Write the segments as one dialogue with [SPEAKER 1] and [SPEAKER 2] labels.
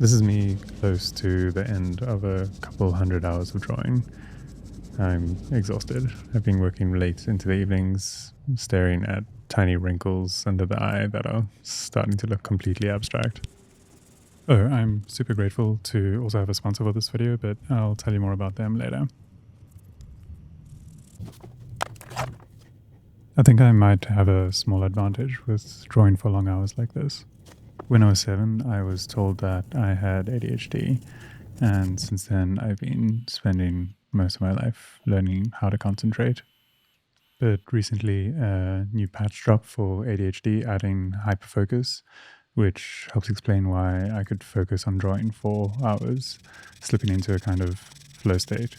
[SPEAKER 1] This is me close to the end of a couple hundred hours of drawing. I'm exhausted. I've been working late into the evenings, staring at tiny wrinkles under the eye that are starting to look completely abstract. Oh, I'm super grateful to also have a sponsor for this video, but I'll tell you more about them later. I think I might have a small advantage with drawing for long hours like this. When I was 7, I was told that I had ADHD, and since then I've been spending most of my life learning how to concentrate. But recently, a new patch dropped for ADHD, adding hyperfocus, which helps explain why I could focus on drawing for hours, slipping into a kind of flow state.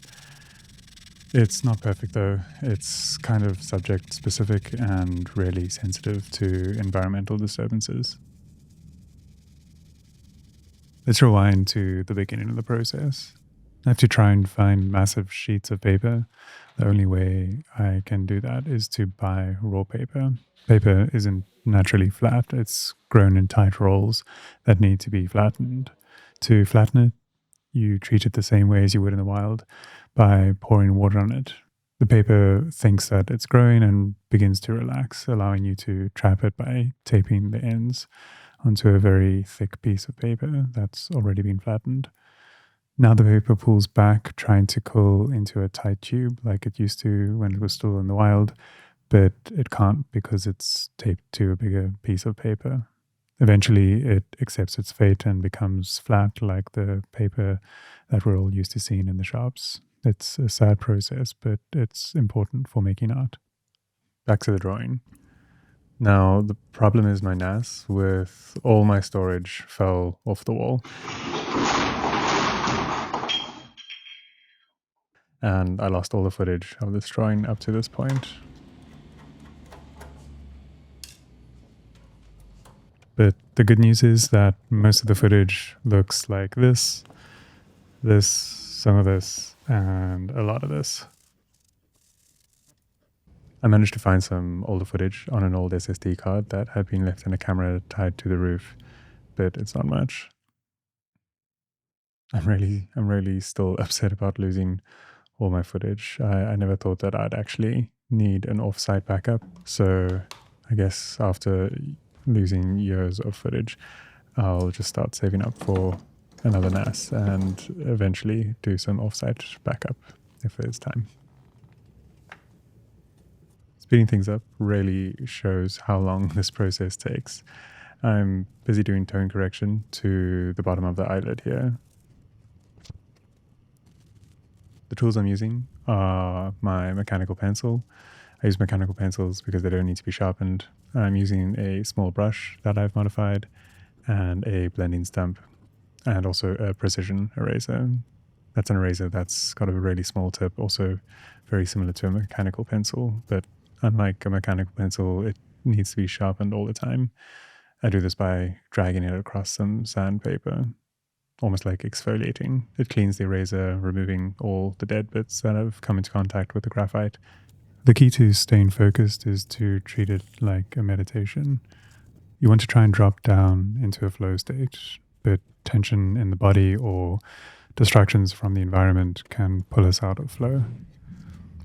[SPEAKER 1] It's not perfect though. It's kind of subject specific and really sensitive to environmental disturbances. Let's rewind to the beginning of the process. I have to try and find massive sheets of paper. The only way I can do that is to buy raw paper. Paper isn't naturally flat, it's grown in tight rolls that need to be flattened. To flatten it, you treat it the same way as you would in the wild by pouring water on it. The paper thinks that it's growing and begins to relax, allowing you to trap it by taping the ends onto a very thick piece of paper that's already been flattened. Now the paper pulls back, trying to curl into a tight tube like it used to when it was still in the wild, but it can't because it's taped to a bigger piece of paper. Eventually, it accepts its fate and becomes flat like the paper that we're all used to seeing in the shops. It's a sad process, but it's important for making art. Back to the drawing. Now, the problem is my NAS with all my storage fell off the wall. And I lost all the footage of this drawing up to this point. But the good news is that most of the footage looks like this, some of this, and a lot of this. I managed to find some older footage on an old SSD card that had been left in a camera tied to the roof, but it's not much. I'm really still upset about losing all my footage. I never thought that I'd actually need an off-site backup. So I guess after losing years of footage, I'll just start saving up for another NAS and eventually do some off-site backup if there's time. Speeding things up really shows how long this process takes. I'm busy doing tone correction to the bottom of the eyelid here. The tools I'm using are my mechanical pencil. I use mechanical pencils because they don't need to be sharpened. I'm using a small brush that I've modified and a blending stump and also a precision eraser. That's an eraser that's got a really small tip, also very similar to a mechanical pencil, but unlike a mechanical pencil, it needs to be sharpened all the time. I do this by dragging it across some sandpaper, almost like exfoliating. It cleans the eraser, removing all the dead bits that have come into contact with the graphite. The key to staying focused is to treat it like a meditation. You want to try and drop down into a flow state, but tension in the body or distractions from the environment can pull us out of flow.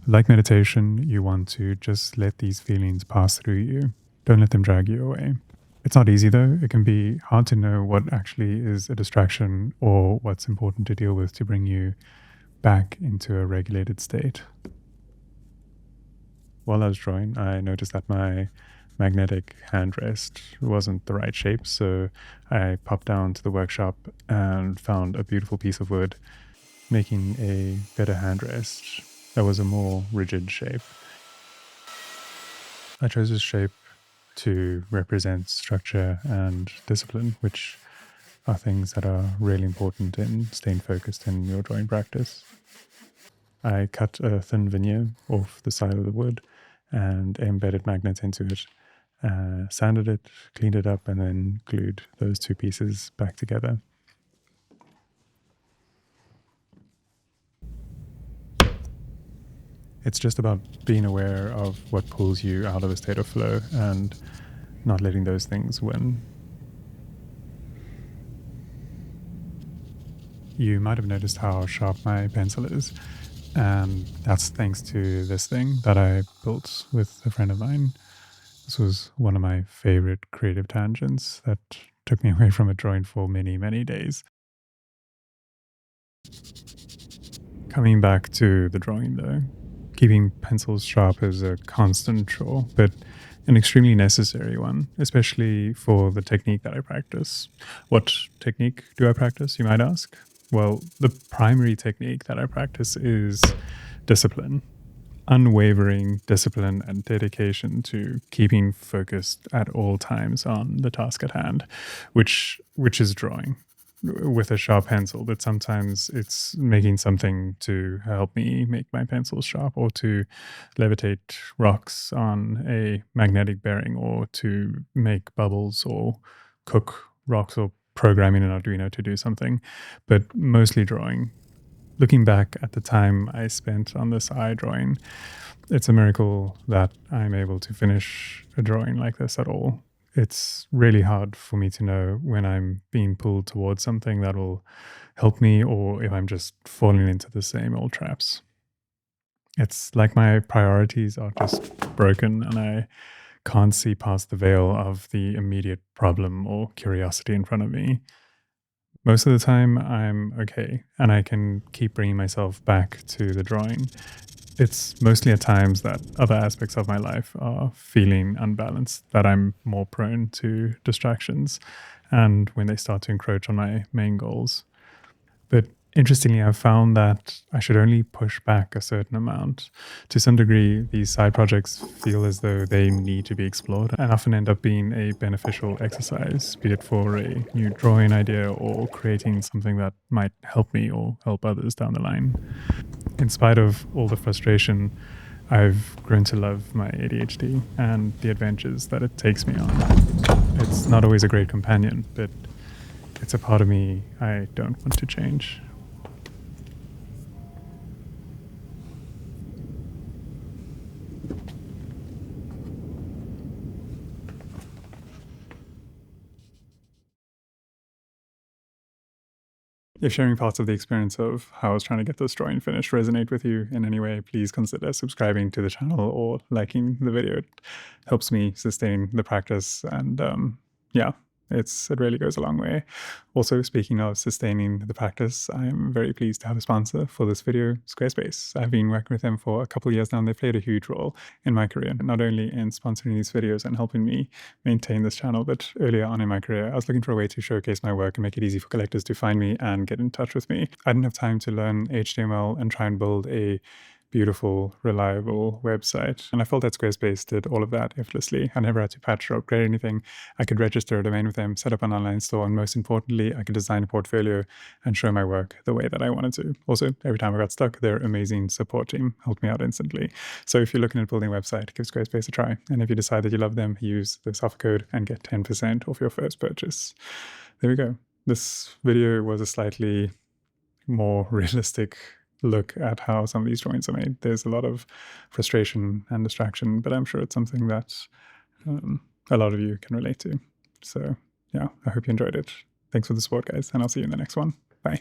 [SPEAKER 1] Like meditation, you want to just let these feelings pass through you. Don't let them drag you away. It's not easy though. It can be hard to know what actually is a distraction or what's important to deal with to bring you back into a regulated state. While I was drawing, I noticed that my magnetic hand rest wasn't the right shape, so I popped down to the workshop and found a beautiful piece of wood, making a better hand rest that was a more rigid shape. I chose this shape to represent structure and discipline, which are things that are really important in staying focused in your drawing practice. I cut a thin veneer off the side of the wood and embedded magnets into it, sanded it, cleaned it up, and then glued those two pieces back together. It's just about being aware of what pulls you out of a state of flow and not letting those things win. you might have noticed how sharp my pencil is. And that's thanks to this thing that I built with a friend of mine. This was one of my favorite creative tangents that took me away from a drawing for many, many days. Coming back to the drawing though, keeping pencils sharp is a constant chore, but an extremely necessary one, especially for the technique that I practice. What technique do I practice, you might ask? Well, the primary technique that I practice is discipline, unwavering discipline and dedication to keeping focused at all times on the task at hand, which is drawing with a sharp pencil. But sometimes it's making something to help me make my pencils sharp, or to levitate rocks on a magnetic bearing, or to make bubbles, or cook rocks, or programming an Arduino to do something, but mostly drawing. Looking back at the time I spent on this eye drawing, it's a miracle that I'm able to finish a drawing like this at all. It's really hard for me to know when I'm being pulled towards something that will help me, or if I'm just falling into the same old traps. It's like my priorities are just broken, and I can't see past the veil of the immediate problem or curiosity in front of me. Most of the time, I'm okay, and I can keep bringing myself back to the drawing. It's mostly at times that other aspects of my life are feeling unbalanced, that I'm more prone to distractions, and when they start to encroach on my main goals. But interestingly, I've found that I should only push back a certain amount. To some degree, these side projects feel as though they need to be explored, and often end up being a beneficial exercise, be it for a new drawing idea or creating something that might help me or help others down the line. In spite of all the frustration, I've grown to love my ADHD and the adventures that it takes me on. It's not always a great companion, but it's a part of me I don't want to change. If sharing parts of the experience of how I was trying to get this drawing finished resonate with you in any way, please consider subscribing to the channel or liking the video. It helps me sustain the practice, and yeah, it really goes a long way. Also, speaking of sustaining the practice, I am very pleased to have a sponsor for this video, Squarespace. I've been working with them for a couple of years now, and they've played a huge role in my career, not only in sponsoring these videos and helping me maintain this channel, but earlier on in my career, I was looking for a way to showcase my work and make it easy for collectors to find me and get in touch with me. I didn't have time to learn HTML and try and build a beautiful, reliable website. And I felt that Squarespace did all of that effortlessly. I never had to patch or upgrade anything. I could register a domain with them, set up an online store, and most importantly, I could design a portfolio and show my work the way that I wanted to. Also, every time I got stuck, their amazing support team helped me out instantly. So if you're looking at building a website, give Squarespace a try. And if you decide that you love them, use this offer code and get 10% off your first purchase. There we go. This video was a slightly more realistic look at how some of these drawings are made. There's a lot of frustration and distraction, but I'm sure it's something that a lot of you can relate to. So yeah, I hope you enjoyed it. Thanks for the support, guys, and I'll see you in the next one. Bye.